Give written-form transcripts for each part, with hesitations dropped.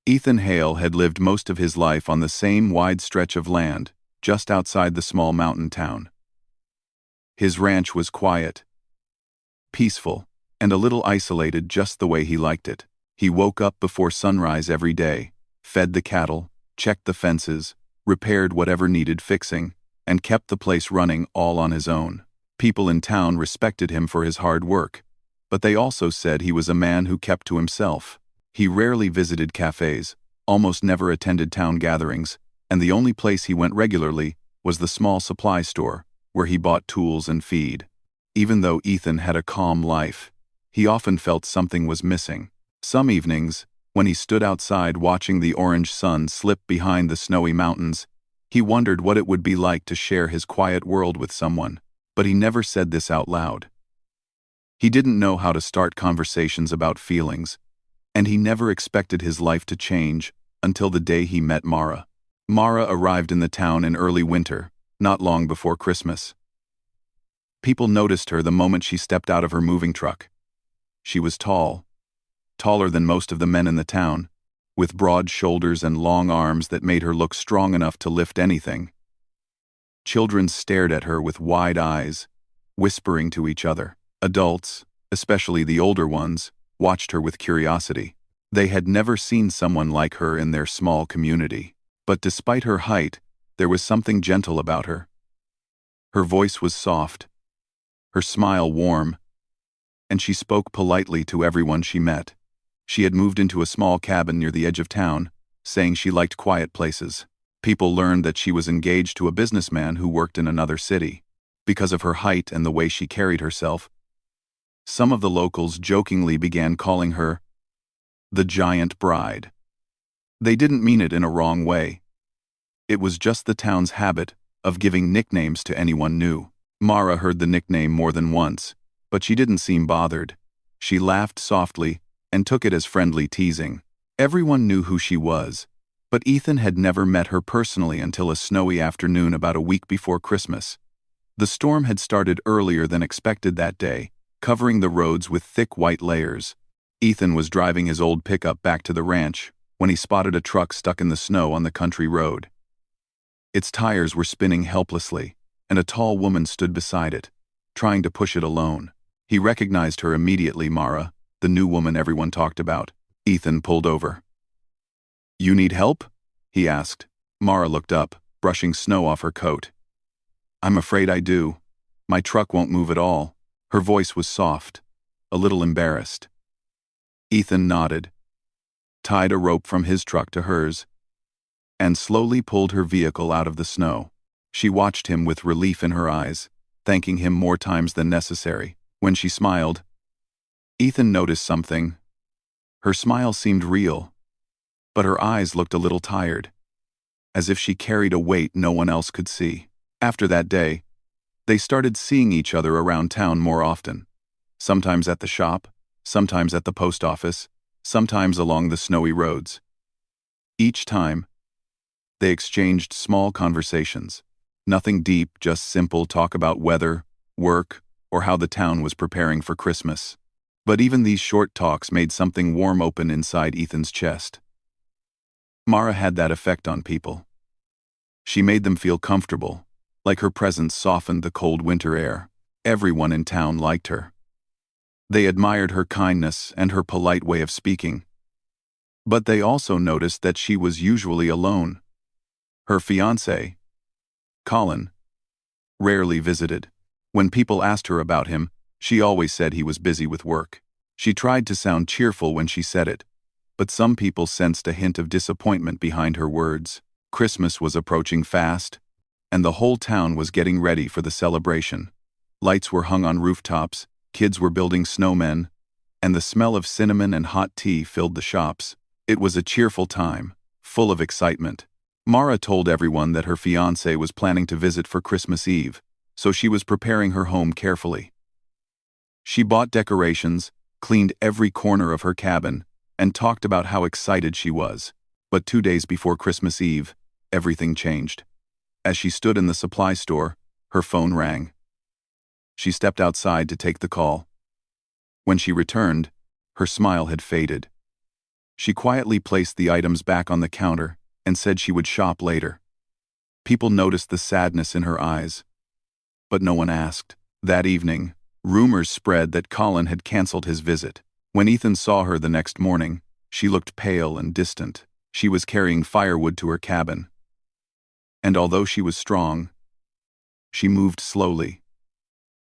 Ethan Hale had lived most of his life on the same wide stretch of land, just outside the small mountain town. His ranch was quiet, peaceful, and a little isolated just the way he liked it. He woke up before sunrise every day, fed the cattle, checked the fences, repaired whatever needed fixing, and kept the place running all on his own. People in town respected him for his hard work, but they also said he was a man who kept to himself. He rarely visited cafes, almost never attended town gatherings, and the only place he went regularly was the small supply store, where he bought tools and feed. Even though Ethan had a calm life, he often felt something was missing. Some evenings, when he stood outside watching the orange sun slip behind the snowy mountains, he wondered what it would be like to share his quiet world with someone, but he never said this out loud. He didn't know how to start conversations about feelings, and he never expected his life to change until the day he met Mara. Mara arrived in the town in early winter, not long before Christmas. People noticed her the moment she stepped out of her moving truck. She was tall, taller than most of the men in the town, with broad shoulders and long arms that made her look strong enough to lift anything. Children stared at her with wide eyes, whispering to each other. Adults, especially the older ones, watched her with curiosity. They had never seen someone like her in their small community. But despite her height, there was something gentle about her. Her voice was soft, her smile warm, and she spoke politely to everyone she met. She had moved into a small cabin near the edge of town, saying she liked quiet places. People learned that she was engaged to a businessman who worked in another city. Because of her height and the way she carried herself, some of the locals jokingly began calling her the Giant Bride. They didn't mean it in a wrong way. It was just the town's habit of giving nicknames to anyone new. Mara heard the nickname more than once, but she didn't seem bothered. She laughed softly and took it as friendly teasing. Everyone knew who she was, but Ethan had never met her personally until a snowy afternoon about a week before Christmas. The storm had started earlier than expected that day, covering the roads with thick white layers. Ethan was driving his old pickup back to the ranch when he spotted a truck stuck in the snow on the country road. Its tires were spinning helplessly, and a tall woman stood beside it, trying to push it alone. He recognized her immediately. Mara, the new woman everyone talked about. Ethan pulled over. "You need help?" he asked. Mara looked up, brushing snow off her coat. "I'm afraid I do. My truck won't move at all." Her voice was soft, a little embarrassed. Ethan nodded, tied a rope from his truck to hers, and slowly pulled her vehicle out of the snow. She watched him with relief in her eyes, thanking him more times than necessary. When she smiled, Ethan noticed something. Her smile seemed real, but her eyes looked a little tired, as if she carried a weight no one else could see. After that day, they started seeing each other around town more often, sometimes at the shop, sometimes at the post office, sometimes along the snowy roads. Each time, they exchanged small conversations. Nothing deep, just simple talk about weather, work, or how the town was preparing for Christmas. But even these short talks made something warm open inside Ethan's chest. Mara had that effect on people. She made them feel comfortable, like her presence softened the cold winter air. Everyone in town liked her. They admired her kindness and her polite way of speaking. But they also noticed that she was usually alone. Her fiancé, Colin, rarely visited. When people asked her about him, she always said he was busy with work. She tried to sound cheerful when she said it, but some people sensed a hint of disappointment behind her words. Christmas was approaching fast, and the whole town was getting ready for the celebration. Lights were hung on rooftops, kids were building snowmen, and the smell of cinnamon and hot tea filled the shops. It was a cheerful time, full of excitement. Mara told everyone that her fiancé was planning to visit for Christmas Eve, so she was preparing her home carefully. She bought decorations, cleaned every corner of her cabin, and talked about how excited she was. But 2 days before Christmas Eve, everything changed. As she stood in the supply store, her phone rang. She stepped outside to take the call. When she returned, her smile had faded. She quietly placed the items back on the counter and said she would shop later. People noticed the sadness in her eyes, but no one asked. That evening, rumors spread that Colin had canceled his visit. When Ethan saw her the next morning, she looked pale and distant. She was carrying firewood to her cabin. And although she was strong, she moved slowly,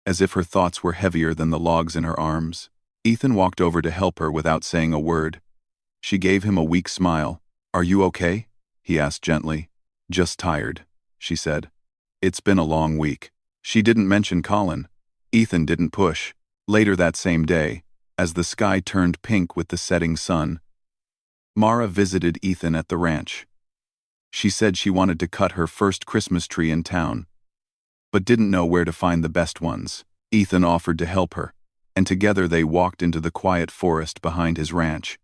as if her thoughts were heavier than the logs in her arms. Ethan walked over to help her without saying a word. She gave him a weak smile. "Are you okay?" he asked gently. "Just tired," she said. "It's been a long week." She didn't mention Colin. Ethan didn't push. Later that same day, as the sky turned pink with the setting sun, Mara visited Ethan at the ranch. She said she wanted to cut her first Christmas tree in town, but didn't know where to find the best ones. Ethan offered to help her, and together they walked into the quiet forest behind his ranch.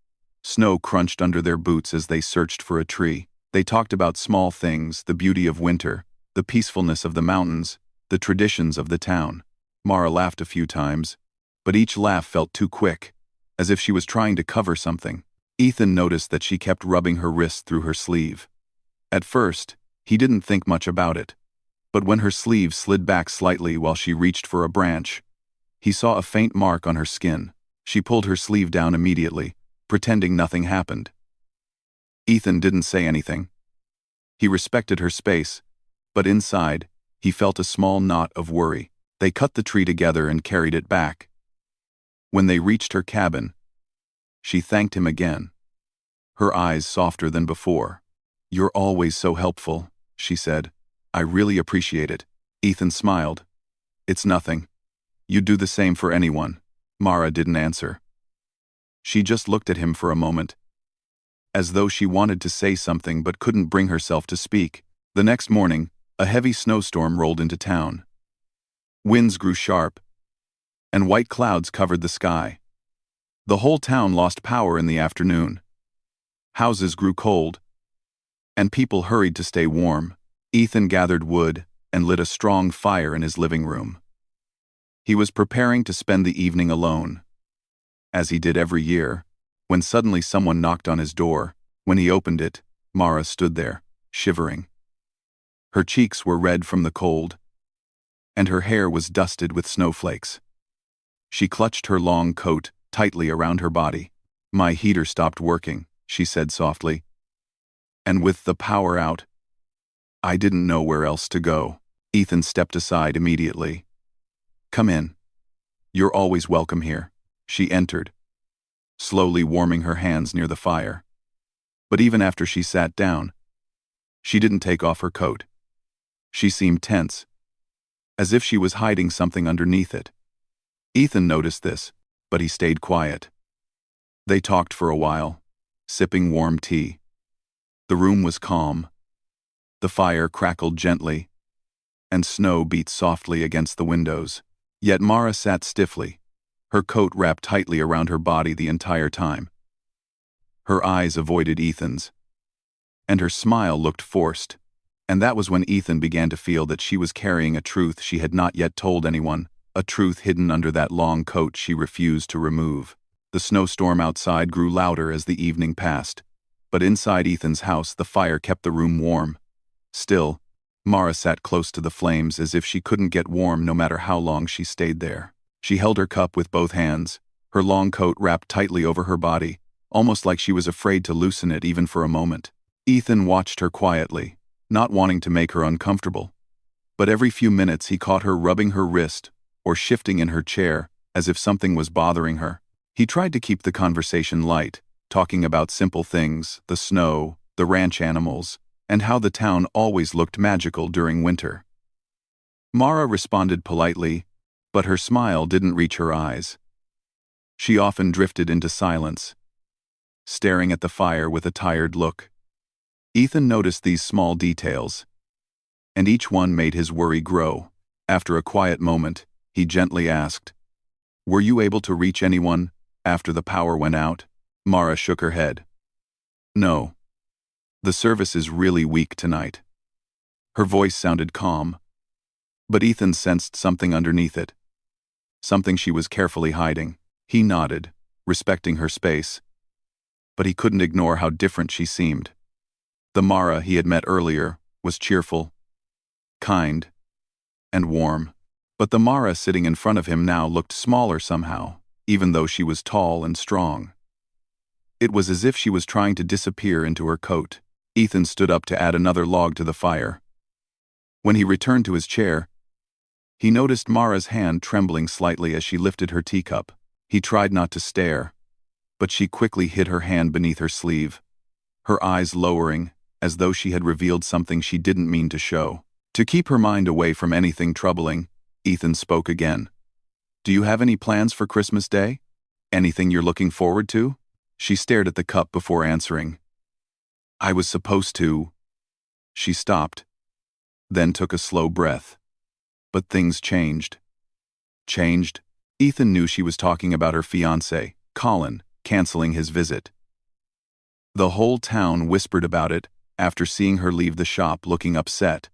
Snow crunched under their boots as they searched for a tree. They talked about small things, the beauty of winter, the peacefulness of the mountains, the traditions of the town. Mara laughed a few times, but each laugh felt too quick, as if she was trying to cover something. Ethan noticed that she kept rubbing her wrist through her sleeve. At first, he didn't think much about it, but when her sleeve slid back slightly while she reached for a branch, he saw a faint mark on her skin. She pulled her sleeve down immediately, pretending nothing happened. Ethan didn't say anything. He respected her space, but inside, he felt a small knot of worry. They cut the tree together and carried it back. When they reached her cabin, she thanked him again, her eyes softer than before. "You're always so helpful," she said. "I really appreciate it." Ethan smiled. "It's nothing. You'd do the same for anyone." Mara didn't answer. She just looked at him for a moment, as though she wanted to say something but couldn't bring herself to speak. The next morning, a heavy snowstorm rolled into town. Winds grew sharp, and white clouds covered the sky. The whole town lost power in the afternoon. Houses grew cold, and people hurried to stay warm. Ethan gathered wood and lit a strong fire in his living room. He was preparing to spend the evening alone, as he did every year, when suddenly someone knocked on his door. When he opened it, Mara stood there, shivering. Her cheeks were red from the cold, and her hair was dusted with snowflakes. She clutched her long coat tightly around her body. "My heater stopped working," she said softly. "And with the power out, I didn't know where else to go." Ethan stepped aside immediately. "Come in. You're always welcome here." She entered, slowly warming her hands near the fire. But even after she sat down, she didn't take off her coat. She seemed tense, as if she was hiding something underneath it. Ethan noticed this, but he stayed quiet. They talked for a while, sipping warm tea. The room was calm. The fire crackled gently, and snow beat softly against the windows. Yet Mara sat stiffly, her coat wrapped tightly around her body the entire time. Her eyes avoided Ethan's, and her smile looked forced. And that was when Ethan began to feel that she was carrying a truth she had not yet told anyone, a truth hidden under that long coat she refused to remove. The snowstorm outside grew louder as the evening passed, but inside Ethan's house the fire kept the room warm. Still, Mara sat close to the flames as if she couldn't get warm no matter how long she stayed there. She held her cup with both hands, her long coat wrapped tightly over her body, almost like she was afraid to loosen it even for a moment. Ethan watched her quietly, not wanting to make her uncomfortable. But every few minutes he caught her rubbing her wrist or shifting in her chair as if something was bothering her. He tried to keep the conversation light, talking about simple things, the snow, the ranch animals, and how the town always looked magical during winter. Mara responded politely, but her smile didn't reach her eyes. She often drifted into silence, staring at the fire with a tired look. Ethan noticed these small details, and each one made his worry grow. After a quiet moment, he gently asked, "Were you able to reach anyone after the power went out?" Mara shook her head. "No. The service is really weak tonight." Her voice sounded calm, but Ethan sensed something underneath it, something she was carefully hiding. He nodded, respecting her space. but he couldn't ignore how different she seemed. The Mara he had met earlier was cheerful, kind, and warm. But the Mara sitting in front of him now looked smaller somehow, even though she was tall and strong. It was as if she was trying to disappear into her coat. Ethan stood up to add another log to the fire. When he returned to his chair, he noticed Mara's hand trembling slightly as she lifted her teacup. He tried not to stare, but she quickly hid her hand beneath her sleeve, her eyes lowering, as though she had revealed something she didn't mean to show. To keep her mind away from anything troubling, Ethan spoke again. "Do you have any plans for Christmas Day? Anything you're looking forward to?" She stared at the cup before answering. "I was supposed to." She stopped, then took a slow breath. But things changed. Changed? Ethan knew she was talking about her fiancé, Colin, canceling his visit. The whole town whispered about it after seeing her leave the shop looking upset.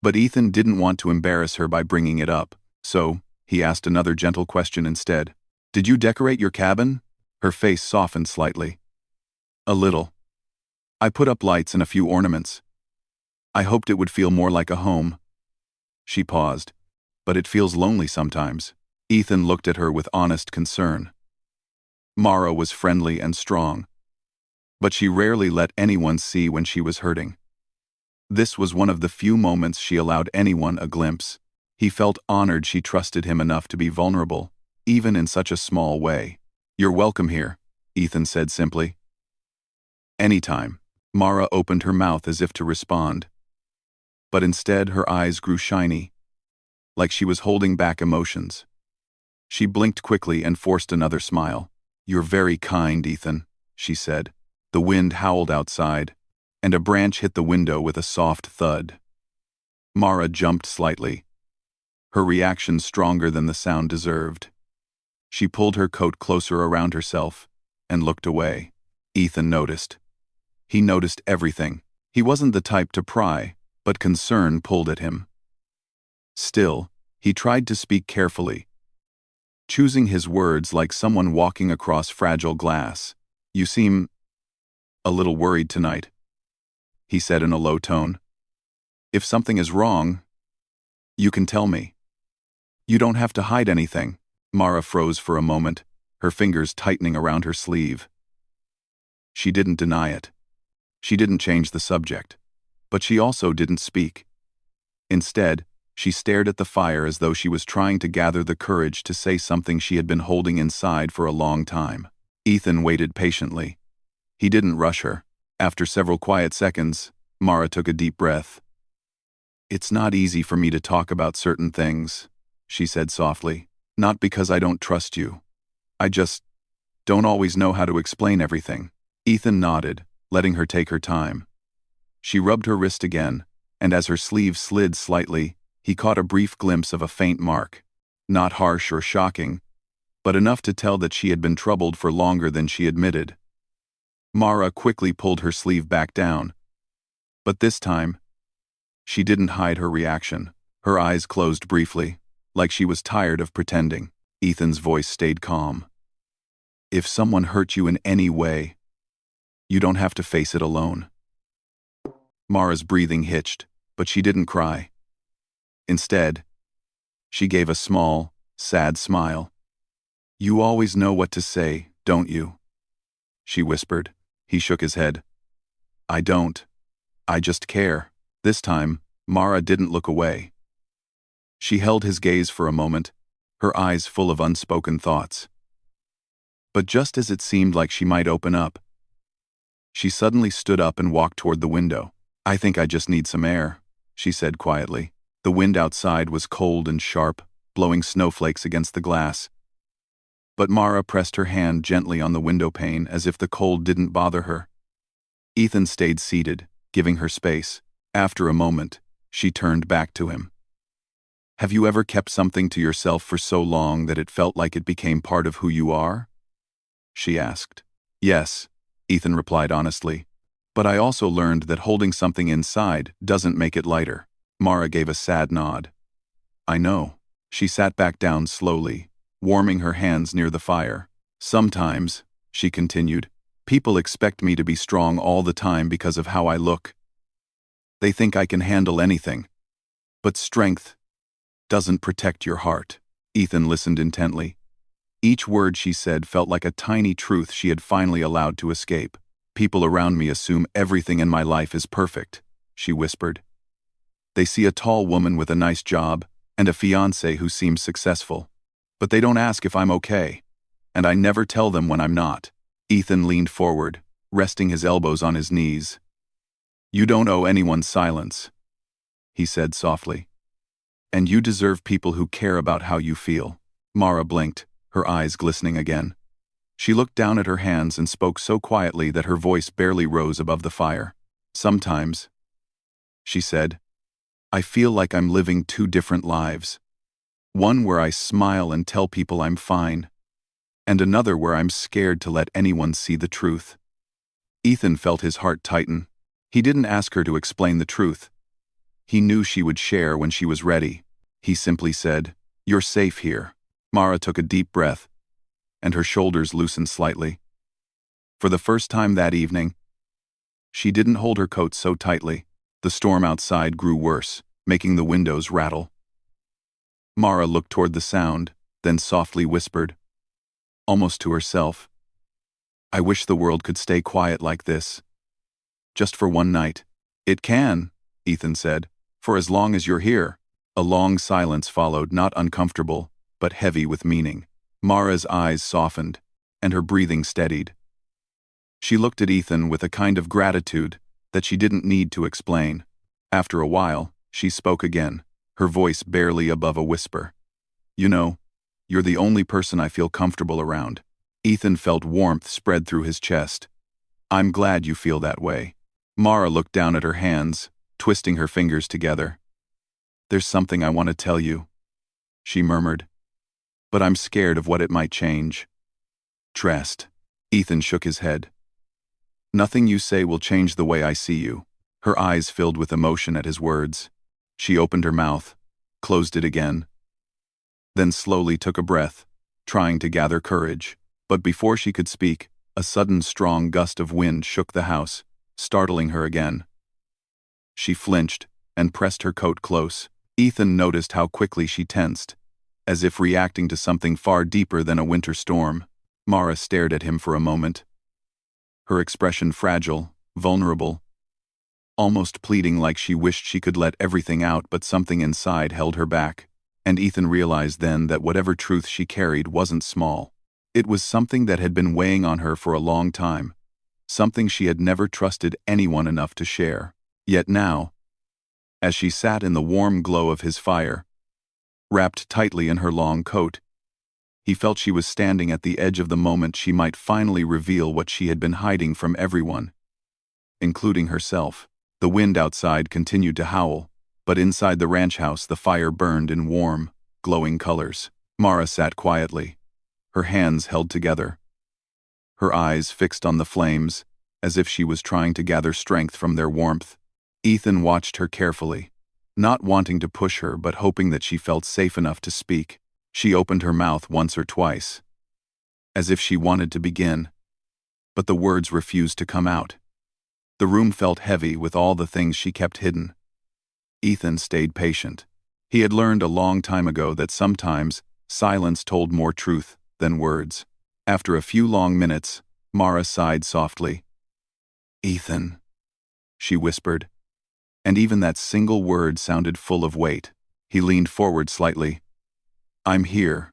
But Ethan didn't want to embarrass her by bringing it up, so he asked another gentle question instead. "Did you decorate your cabin?" Her face softened slightly. "A little. I put up lights and a few ornaments. I hoped it would feel more like a home." She paused. "But it feels lonely sometimes." Ethan looked at her with honest concern. Mara was friendly and strong, but she rarely let anyone see when she was hurting. This was one of the few moments she allowed anyone a glimpse. He felt honored she trusted him enough to be vulnerable, even in such a small way. "You're welcome here," Ethan said simply. "Anytime." Mara opened her mouth as if to respond, but instead her eyes grew shiny, like she was holding back emotions. She blinked quickly and forced another smile. "You're very kind, Ethan," she said. The wind howled outside, and a branch hit the window with a soft thud. Mara jumped slightly, her reaction stronger than the sound deserved. She pulled her coat closer around herself and looked away. Ethan noticed. He noticed everything. He wasn't the type to pry, but concern pulled at him. Still, he tried to speak carefully, choosing his words like someone walking across fragile glass. "You seem a little worried tonight," he said in a low tone. "If something is wrong, you can tell me. You don't have to hide anything." Mara froze for a moment, her fingers tightening around her sleeve. She didn't deny it. She didn't change the subject. But she also didn't speak. Instead, she stared at the fire as though she was trying to gather the courage to say something she had been holding inside for a long time. Ethan waited patiently. He didn't rush her. After several quiet seconds, Mara took a deep breath. "It's not easy for me to talk about certain things," she said softly. "Not because I don't trust you. I just don't always know how to explain everything." Ethan nodded, letting her take her time. She rubbed her wrist again, and as her sleeve slid slightly, he caught a brief glimpse of a faint mark. Not harsh or shocking, but enough to tell that she had been troubled for longer than she admitted. Mara quickly pulled her sleeve back down. But this time, she didn't hide her reaction. Her eyes closed briefly, like she was tired of pretending. Ethan's voice stayed calm. "If someone hurt you in any way, you don't have to face it alone." Mara's breathing hitched, but she didn't cry. Instead, she gave a small, sad smile. "You always know what to say, don't you?" she whispered. He shook his head. "I don't. I just care." This time, Mara didn't look away. She held his gaze for a moment, her eyes full of unspoken thoughts. But just as it seemed like she might open up, she suddenly stood up and walked toward the window. "I think I just need some air," she said quietly. The wind outside was cold and sharp, blowing snowflakes against the glass. But Mara pressed her hand gently on the window pane as if the cold didn't bother her. Ethan stayed seated, giving her space. After a moment, she turned back to him. "Have you ever kept something to yourself for so long that it felt like it became part of who you are?" she asked. "Yes," Ethan replied honestly. "But I also learned that holding something inside doesn't make it lighter." Mara gave a sad nod. "I know." She sat back down slowly, warming her hands near the fire. "Sometimes," she continued, People expect me to be strong all the time because of how I look. They think I can handle anything. But strength doesn't protect your heart. Ethan listened intently. Each word she said felt like a tiny truth she had finally allowed to escape. People around me assume everything in my life is perfect, she whispered. They see a tall woman with a nice job and a fiancé who seems successful. But they don't ask if I'm okay. And I never tell them when I'm not. Ethan leaned forward, resting his elbows on his knees. You don't owe anyone silence, he said softly. And you deserve people who care about how you feel. Mara blinked, her eyes glistening again. She looked down at her hands and spoke so quietly that her voice barely rose above the fire. Sometimes, she said, I feel like I'm living two different lives. One where I smile and tell people I'm fine, and another where I'm scared to let anyone see the truth. Ethan felt his heart tighten. He didn't ask her to explain the truth. He knew she would share when she was ready. He simply said, You're safe here. Mara took a deep breath, and her shoulders loosened slightly. For the first time that evening, she didn't hold her coat so tightly. The storm outside grew worse, making the windows rattle. Mara looked toward the sound, then softly whispered, almost to herself, I wish the world could stay quiet like this. Just for one night. It can, Ethan said, for as long as you're here. A long silence followed, not uncomfortable, but heavy with meaning. Mara's eyes softened, and her breathing steadied. She looked at Ethan with a kind of gratitude that she didn't need to explain. After a while, she spoke again, her voice barely above a whisper. You know, you're the only person I feel comfortable around. Ethan felt warmth spread through his chest. I'm glad you feel that way. Mara looked down at her hands, twisting her fingers together. There's something I want to tell you, she murmured. But I'm scared of what it might change. Trust. Ethan shook his head. Nothing you say will change the way I see you. Her eyes filled with emotion at his words. She opened her mouth, closed it again, then slowly took a breath, trying to gather courage. But before she could speak, a sudden strong gust of wind shook the house, startling her again. She flinched and pressed her coat close. Ethan noticed how quickly she tensed, as if reacting to something far deeper than a winter storm. Mara stared at him for a moment, her expression fragile, vulnerable, almost pleading, like she wished she could let everything out, but something inside held her back. And Ethan realized then that whatever truth she carried wasn't small. It was something that had been weighing on her for a long time, something she had never trusted anyone enough to share. Yet now, as she sat in the warm glow of his fire, wrapped tightly in her long coat, he felt she was standing at the edge of the moment she might finally reveal what she had been hiding from everyone, including herself. The wind outside continued to howl, but inside the ranch house the fire burned in warm, glowing colors. Mara sat quietly, her hands held together, her eyes fixed on the flames, as if she was trying to gather strength from their warmth. Ethan watched her carefully, not wanting to push her but hoping that she felt safe enough to speak. She opened her mouth once or twice, as if she wanted to begin, but the words refused to come out. The room felt heavy with all the things she kept hidden. Ethan stayed patient. He had learned a long time ago that sometimes silence told more truth than words. After a few long minutes, Mara sighed softly. Ethan, she whispered, and even that single word sounded full of weight. He leaned forward slightly. I'm here,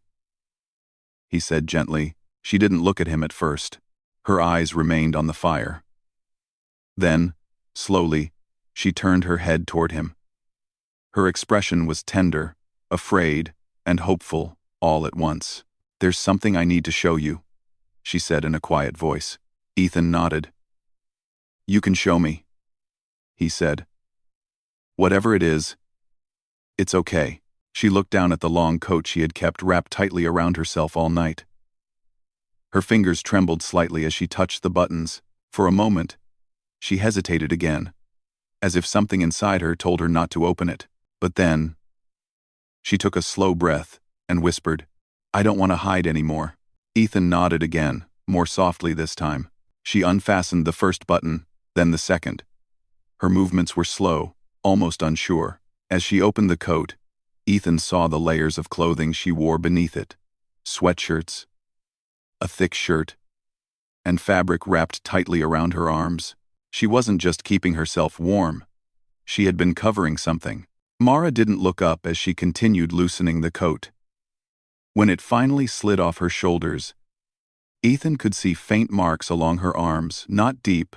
he said gently. She didn't look at him at first. Her eyes remained on the fire. Then, slowly, she turned her head toward him. Her expression was tender, afraid, and hopeful, all at once. There's something I need to show you, she said in a quiet voice. Ethan nodded. You can show me, he said. Whatever it is, it's okay. She looked down at the long coat she had kept wrapped tightly around herself all night. Her fingers trembled slightly as she touched the buttons. For a moment, she hesitated again, as if something inside her told her not to open it. But then, she took a slow breath and whispered, I don't want to hide anymore. Ethan nodded again, more softly this time. She unfastened the first button, then the second. Her movements were slow, almost unsure. As she opened the coat, Ethan saw the layers of clothing she wore beneath it. Sweatshirts, a thick shirt, and fabric wrapped tightly around her arms. She wasn't just keeping herself warm. She had been covering something. Mara didn't look up as she continued loosening the coat. When it finally slid off her shoulders, Ethan could see faint marks along her arms, not deep,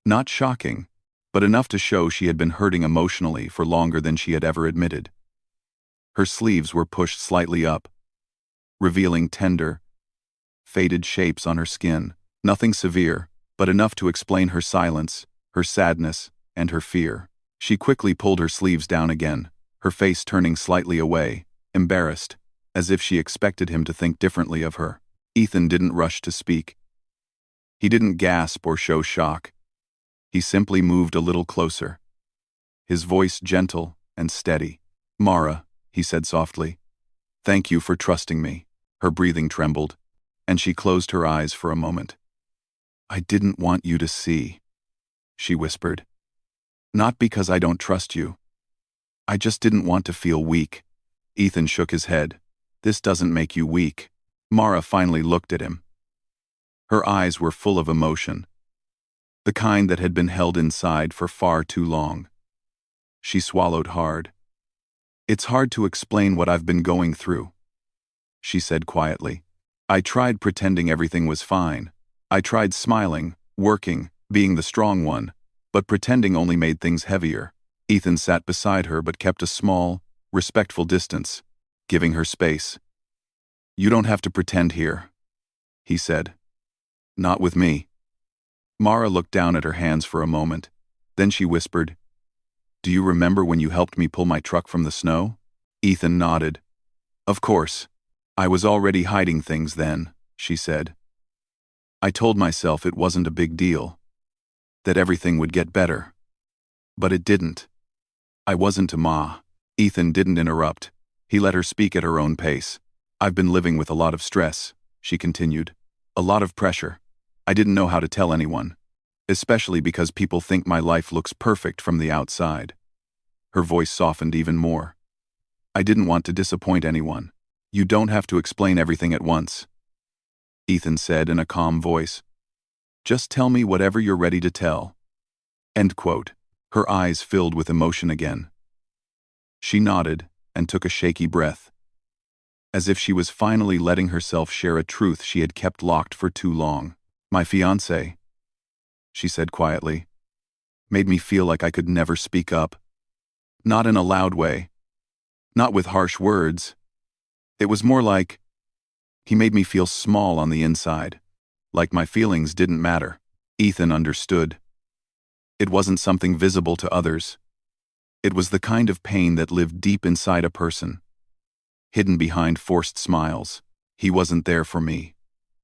not shocking, but enough to show she had been hurting emotionally for longer than she had ever admitted. Her sleeves were pushed slightly up, revealing tender, faded shapes on her skin. Nothing severe, but enough to explain her silence, her sadness, and her fear. She quickly pulled her sleeves down again, her face turning slightly away, embarrassed, as if she expected him to think differently of her. Ethan didn't rush to speak. He didn't gasp or show shock. He simply moved a little closer, his voice gentle and steady. "Mara," he said softly, "thank you for trusting me." Her breathing trembled, and she closed her eyes for a moment. "I didn't want you to see," she whispered. "Not because I don't trust you. I just didn't want to feel weak." Ethan shook his head. "This doesn't make you weak." Mara finally looked at him. Her eyes were full of emotion, the kind that had been held inside for far too long. She swallowed hard. "It's hard to explain what I've been going through," she said quietly. "I tried pretending everything was fine. I tried smiling, working, being the strong one, but pretending only made things heavier." Ethan sat beside her but kept a small, respectful distance, giving her space. "You don't have to pretend here," he said. "Not with me." Mara looked down at her hands for a moment. Then she whispered, "Do you remember when you helped me pull my truck from the snow?" Ethan nodded. "Of course. I was already hiding things then," she said. "I told myself it wasn't a big deal, that everything would get better. But it didn't. I wasn't a ma." Ethan didn't interrupt. He let her speak at her own pace. "I've been living with a lot of stress," she continued. "A lot of pressure. I didn't know how to tell anyone. Especially because people think my life looks perfect from the outside." Her voice softened even more. "I didn't want to disappoint anyone." "You don't have to explain everything at once," Ethan said in a calm voice. "Just tell me whatever you're ready to tell." End quote. Her eyes filled with emotion again. She nodded and took a shaky breath, as if she was finally letting herself share a truth she had kept locked for too long. "My fiancé," she said quietly, "made me feel like I could never speak up. Not in a loud way. Not with harsh words. It was more like he made me feel small on the inside, like my feelings didn't matter." Ethan understood. It wasn't something visible to others. It was the kind of pain that lived deep inside a person, hidden behind forced smiles. "He wasn't there for me,"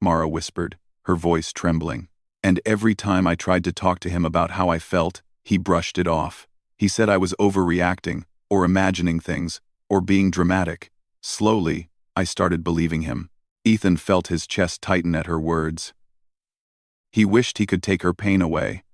Mara whispered, her voice trembling. "And every time I tried to talk to him about how I felt, he brushed it off. He said I was overreacting, or imagining things, or being dramatic. Slowly, I started believing him." Ethan felt his chest tighten at her words. He wished he could take her pain away,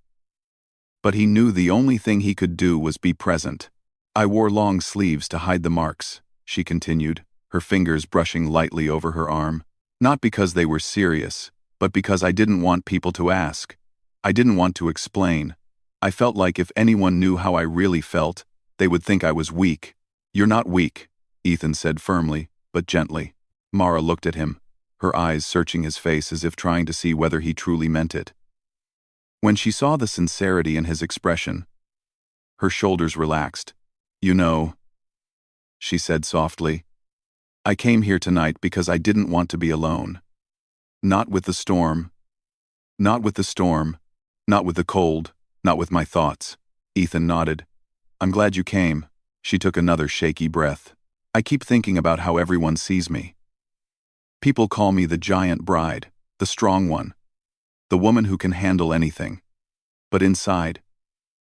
but he knew the only thing he could do was be present. "I wore long sleeves to hide the marks," she continued, her fingers brushing lightly over her arm. "Not because they were serious, but because I didn't want people to ask. I didn't want to explain. I felt like if anyone knew how I really felt, they would think I was weak." "You're not weak," Ethan said firmly, but gently. Mara looked at him, her eyes searching his face as if trying to see whether he truly meant it. When she saw the sincerity in his expression, her shoulders relaxed. "You know," she said softly, "I came here tonight because I didn't want to be alone. Not with the storm. Not with the storm. Not with the cold. Not with my thoughts." Ethan nodded. "I'm glad you came." She took another shaky breath. "I keep thinking about how everyone sees me. People call me the giant bride, the strong one, the woman who can handle anything. But inside,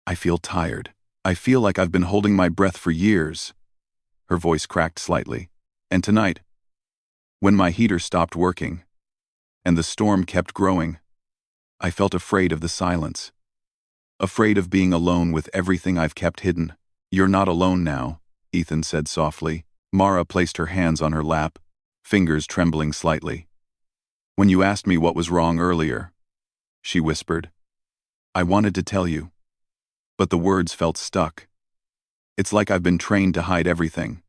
I feel tired. I feel like I've been holding my breath for years." Her voice cracked slightly. "And tonight, when my heater stopped working, and the storm kept growing, I felt afraid of the silence. Afraid of being alone with everything I've kept hidden. You're not alone now, Ethan said softly. Mara placed her hands on her lap, fingers trembling slightly. When you asked me what was wrong earlier, she whispered, I wanted to tell you. But the words felt stuck. It's like I've been trained to hide everything.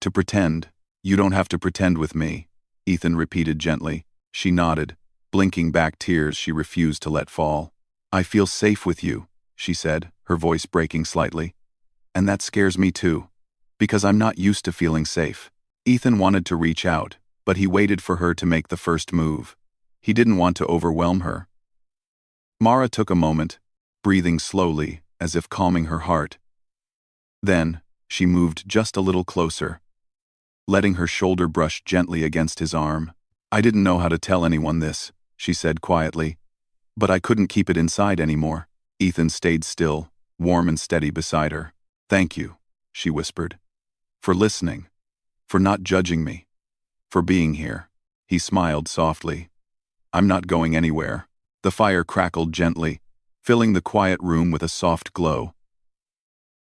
To pretend. You don't have to pretend with me, Ethan repeated gently. She nodded, blinking back tears she refused to let fall. I feel safe with you, she said, her voice breaking slightly. And that scares me too, because I'm not used to feeling safe. Ethan wanted to reach out, but he waited for her to make the first move. He didn't want to overwhelm her. Mara took a moment, breathing slowly, as if calming her heart. Then, she moved just a little closer, letting her shoulder brush gently against his arm. I didn't know how to tell anyone this, she said quietly, but I couldn't keep it inside anymore. Ethan stayed still, warm and steady beside her. Thank you, she whispered. For listening. For not judging me. For being here. He smiled softly. I'm not going anywhere. The fire crackled gently, filling the quiet room with a soft glow.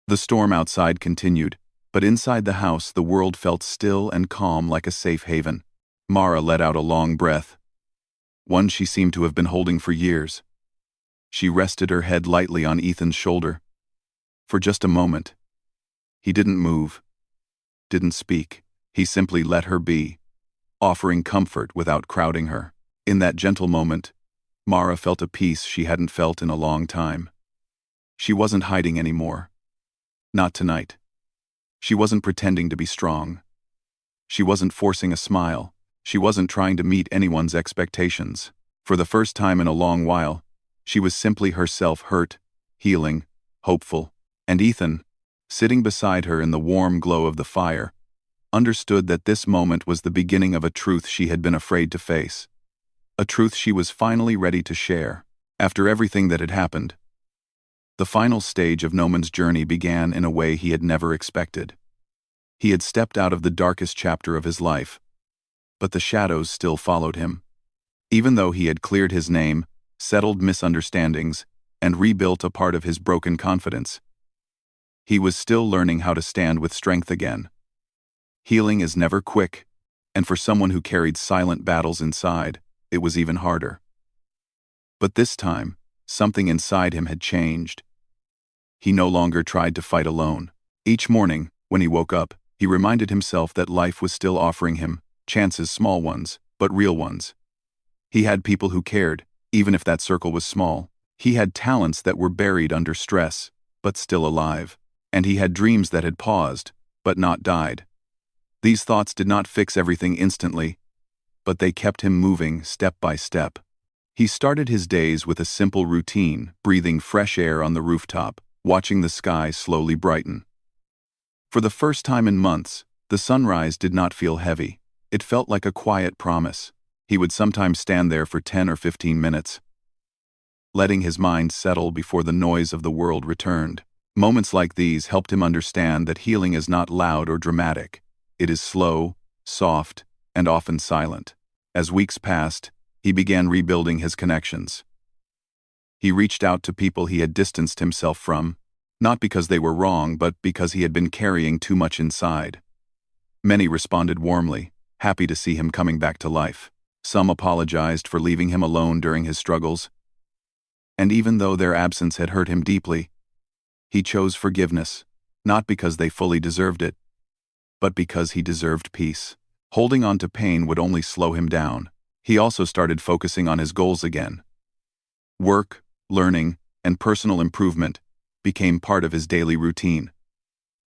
The storm outside continued, but inside the house the world felt still and calm like a safe haven. Mara let out a long breath, one she seemed to have been holding for years. She rested her head lightly on Ethan's shoulder. For just a moment. He didn't move, didn't speak. He simply let her be, offering comfort without crowding her. In that gentle moment, Mara felt a peace she hadn't felt in a long time. She wasn't hiding anymore. Not tonight. She wasn't pretending to be strong. She wasn't forcing a smile. She wasn't trying to meet anyone's expectations. For the first time in a long while, she was simply herself, hurt, healing, hopeful. And Ethan, sitting beside her in the warm glow of the fire, understood that this moment was the beginning of a truth she had been afraid to face. A truth she was finally ready to share. After everything that had happened, the final stage of Noman's journey began in a way he had never expected. He had stepped out of the darkest chapter of his life, but the shadows still followed him. Even though he had cleared his name, settled misunderstandings, and rebuilt a part of his broken confidence, he was still learning how to stand with strength again. Healing is never quick, and for someone who carried silent battles inside, it was even harder. But this time, something inside him had changed. He no longer tried to fight alone. Each morning, when he woke up, he reminded himself that life was still offering him chances, small ones, but real ones. He had people who cared, even if that circle was small. He had talents that were buried under stress, but still alive. And he had dreams that had paused, but not died. These thoughts did not fix everything instantly, but they kept him moving step by step. He started his days with a simple routine, breathing fresh air on the rooftop, watching the sky slowly brighten. For the first time in months, the sunrise did not feel heavy. It felt like a quiet promise. He would sometimes stand there for 10 or 15 minutes, letting his mind settle before the noise of the world returned. Moments like these helped him understand that healing is not loud or dramatic. It is slow, soft, and often silent. As weeks passed, he began rebuilding his connections. He reached out to people he had distanced himself from, not because they were wrong, but because he had been carrying too much inside. Many responded warmly, happy to see him coming back to life. Some apologized for leaving him alone during his struggles. And even though their absence had hurt him deeply, he chose forgiveness, not because they fully deserved it, but because he deserved peace. Holding on to pain would only slow him down. He also started focusing on his goals again. Work, learning, and personal improvement became part of his daily routine.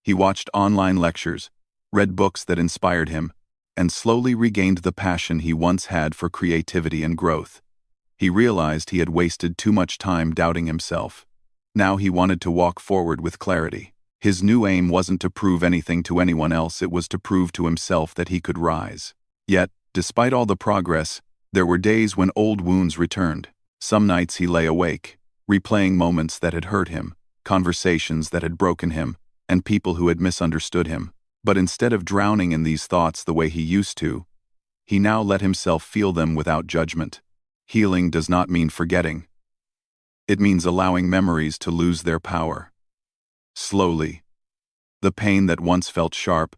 He watched online lectures, read books that inspired him, and slowly regained the passion he once had for creativity and growth. He realized he had wasted too much time doubting himself. Now he wanted to walk forward with clarity. His new aim wasn't to prove anything to anyone else, it was to prove to himself that he could rise. Yet, despite all the progress, there were days when old wounds returned. Some nights he lay awake, replaying moments that had hurt him, conversations that had broken him, and people who had misunderstood him. But instead of drowning in these thoughts the way he used to, he now let himself feel them without judgment. Healing does not mean forgetting. It means allowing memories to lose their power. Slowly, the pain that once felt sharp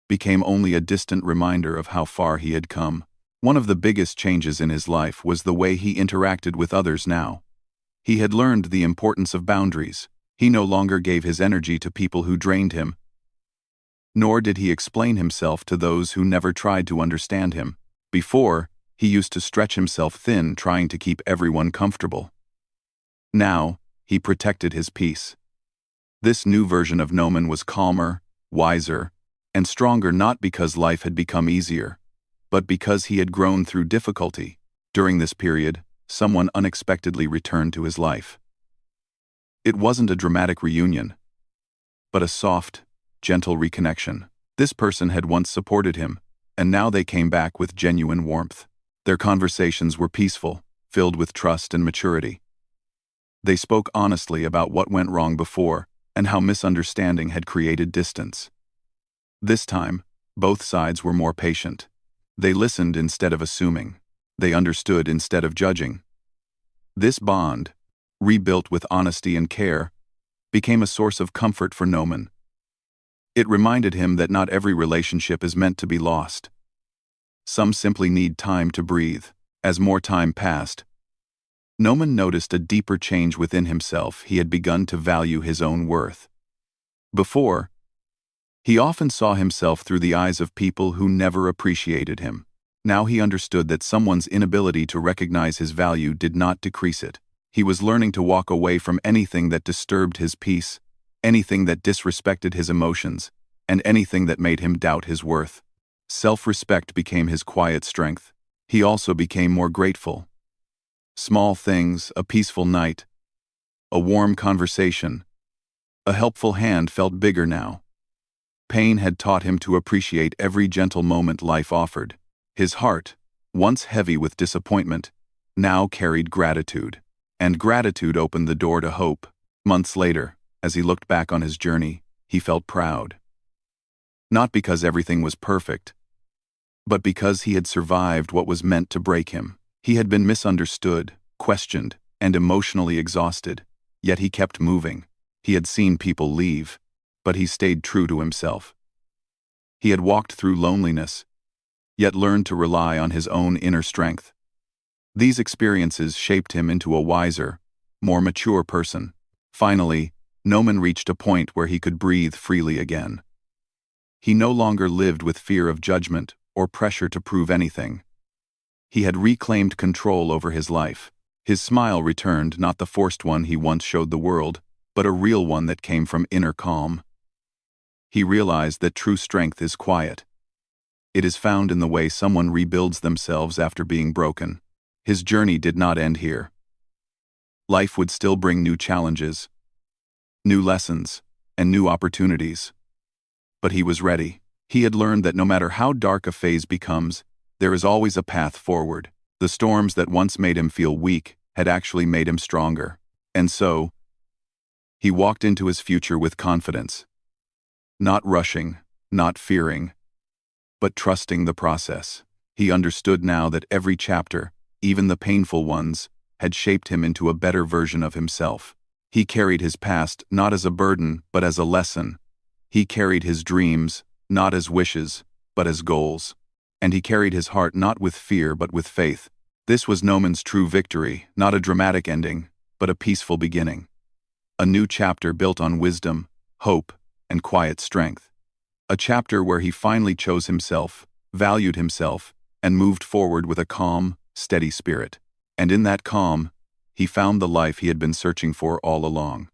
became only a distant reminder of how far he had come. One of the biggest changes in his life was the way he interacted with others now. He had learned the importance of boundaries. He no longer gave his energy to people who drained him, nor did he explain himself to those who never tried to understand him. Before, he used to stretch himself thin trying to keep everyone comfortable. Now, he protected his peace. This new version of Noman was calmer, wiser, and stronger, not because life had become easier, but because he had grown through difficulty. During this period, someone unexpectedly returned to his life. It wasn't a dramatic reunion, but a soft, gentle reconnection. This person had once supported him, and now they came back with genuine warmth. Their conversations were peaceful, filled with trust and maturity. They spoke honestly about what went wrong before and how misunderstanding had created distance. This time, both sides were more patient. They listened instead of assuming. They understood instead of judging. This bond, rebuilt with honesty and care, became a source of comfort for Noman. It reminded him that not every relationship is meant to be lost. Some simply need time to breathe. As more time passed, Noman noticed a deeper change within himself. He had begun to value his own worth. Before, he often saw himself through the eyes of people who never appreciated him. Now he understood that someone's inability to recognize his value did not decrease it. He was learning to walk away from anything that disturbed his peace, anything that disrespected his emotions, and anything that made him doubt his worth. Self-respect became his quiet strength. He also became more grateful. Small things, a peaceful night, a warm conversation, a helpful hand felt bigger now. Pain had taught him to appreciate every gentle moment life offered. His heart, once heavy with disappointment, now carried gratitude. And gratitude opened the door to hope. Months later, as he looked back on his journey, he felt proud. Not because everything was perfect, but because he had survived what was meant to break him. He had been misunderstood, questioned, and emotionally exhausted, yet he kept moving. He had seen people leave, but he stayed true to himself. He had walked through loneliness, yet learned to rely on his own inner strength. These experiences shaped him into a wiser, more mature person. Finally, Noman reached a point where he could breathe freely again. He no longer lived with fear of judgment or pressure to prove anything. He had reclaimed control over his life. His smile returned, not the forced one he once showed the world, but a real one that came from inner calm. He realized that true strength is quiet. It is found in the way someone rebuilds themselves after being broken. His journey did not end here. Life would still bring new challenges, new lessons, and new opportunities. But he was ready. He had learned that no matter how dark a phase becomes, there is always a path forward. The storms that once made him feel weak had actually made him stronger. And so, he walked into his future with confidence. Not rushing, not fearing, but trusting the process. He understood now that every chapter, even the painful ones, had shaped him into a better version of himself. He carried his past not as a burden, but as a lesson. He carried his dreams, not as wishes, but as goals. And he carried his heart not with fear, but with faith. This was Noman's true victory, not a dramatic ending, but a peaceful beginning. A new chapter built on wisdom, hope, and quiet strength. A chapter where he finally chose himself, valued himself, and moved forward with a calm, steady spirit. And in that calm, he found the life he had been searching for all along.